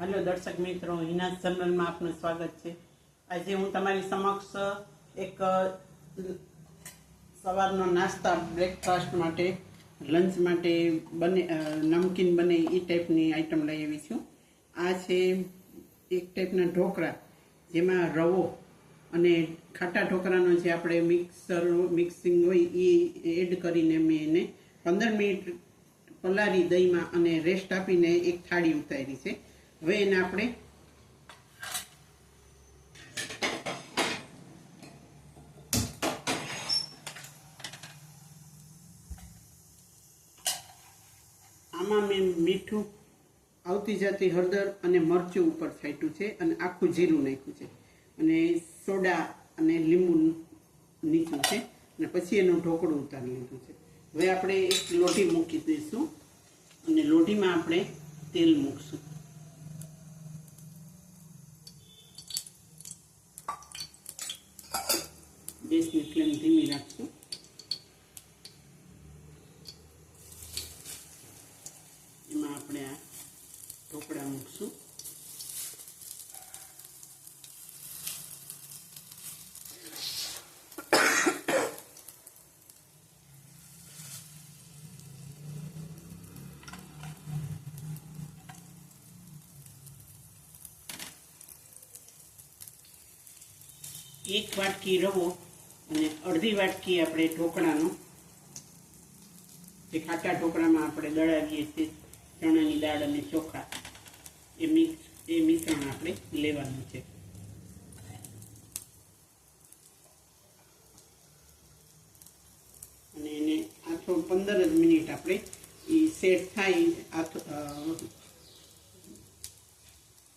Hello दर्शक मित्रों, Hina's channel में आपનું સ્વાગત છે। આજે હું તમારી સમક્ષ એક સવારનો નાસ્તા બ્રેકફાસ્ટ માટે લંચ માટે બને નમકીન બને એ ટાઈપની આઈટમ લઈ આવી છું। આ છે એક ટાઈપના ઢોકળા, જેમાં રવો અને ખાટા ઢોકળાનો જે આપણે મિક્સિંગ હોય એ એડ કરીને મેં એને 15 મિનિટ પલાળી દહીંમાં અને રેસ્ટ આપીને એક થાળી ઉતારી છે। હવે એને આપણે આમાં મેં મીઠું, આવતી જતી હળદર અને મરચું ઉપર છાંટ્યું છે અને આખું જીરું નાખ્યું છે અને સોડા અને લીંબુ નીચું છે અને પછી એનું ઢોકળું ઉતારી લીધું છે। હવે આપણે એક લોઢી મૂકી દઈશું અને લોઢીમાં આપણે તેલ મૂકશું। ગેસની ફ્લેમ ધીમી રાખશું। એમાં આપણે આ ઢોકળા મૂકશું। એક વાટકી રવો અને અડધી વાટકી આપણે ઢોકળાનો, જે ખાટા ઢોકળામાં આપણે દળાવીએ છીએ ચણાની દાળ અને ચોખા, એ મિશ્રણ આપણે લેવાનું છે। અને એને આથો 15 જ મિનિટ આપણે એ સેટ થાય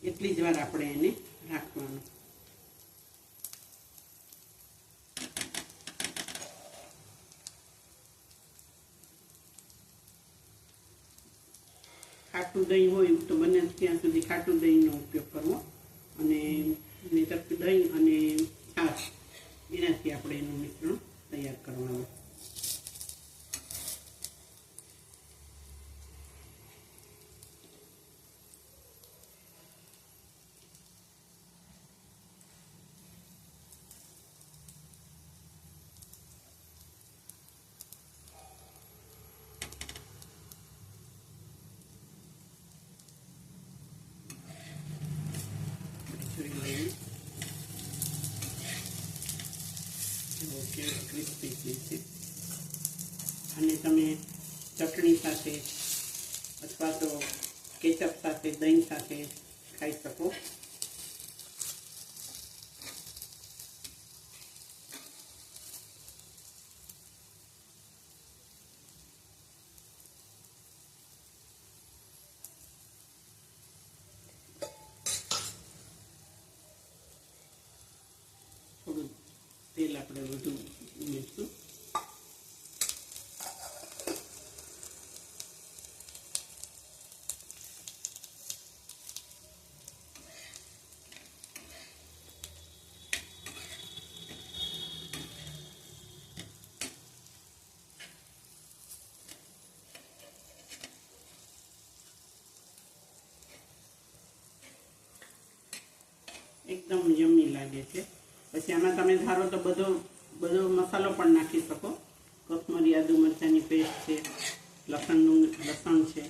એટલી જ વાર આપણે એને રાખવાનું। ખાટું દહીં હોય તો બને ત્યાં સુધી ખાટું દહીંનો ઉપયોગ કરવો, અને નહીંતર દહીં અને છાશ એનાથી આપણે એનું મિશ્રણ તૈયાર કરવાનું। ક્રિસ્પી છે અને તમે ચટણી સાથે અથવા તો કેચઅપ સાથે, દહીં સાથે ખાઈ શકો। થોડું તેલ આપણે વધુ ઉમેરશું। એકદમ યમ્મી લાગે છે। પછી આમાં તમે ધારો તો બધો મસાલો પણ નાખી શકો। કોથમરી, આદુ મરચાંની પેસ્ટ છે, લસણ છે।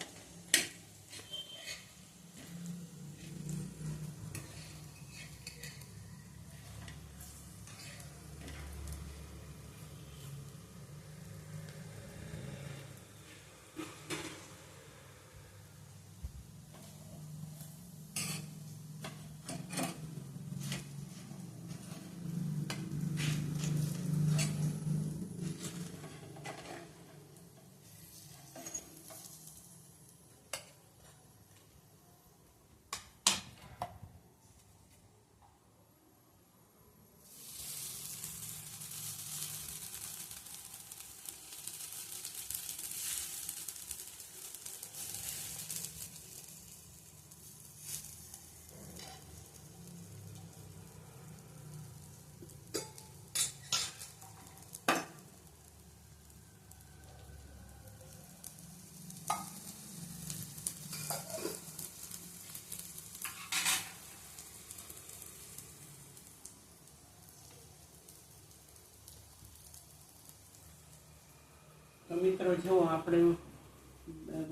મિત્રો જો આપણે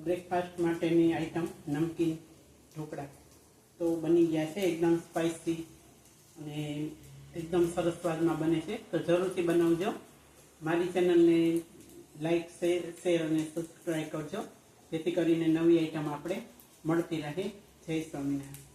બ્રેકફાસ્ટ માટેની આઈટમ નમકીન ઢોકળા તો બની ગયા છે, એકદમ સ્પાઇસી અને એકદમ સરસ સ્વાદમાં બને છે. તો જરૂરથી બનાવજો. મારી ચેનલને લાઈક શેર અને સબસ્ક્રાઈબ કરજો, જેથી કરીને નવી આઈટમ આપણે મળતી રહે. જય સ્વામિનારાયણ.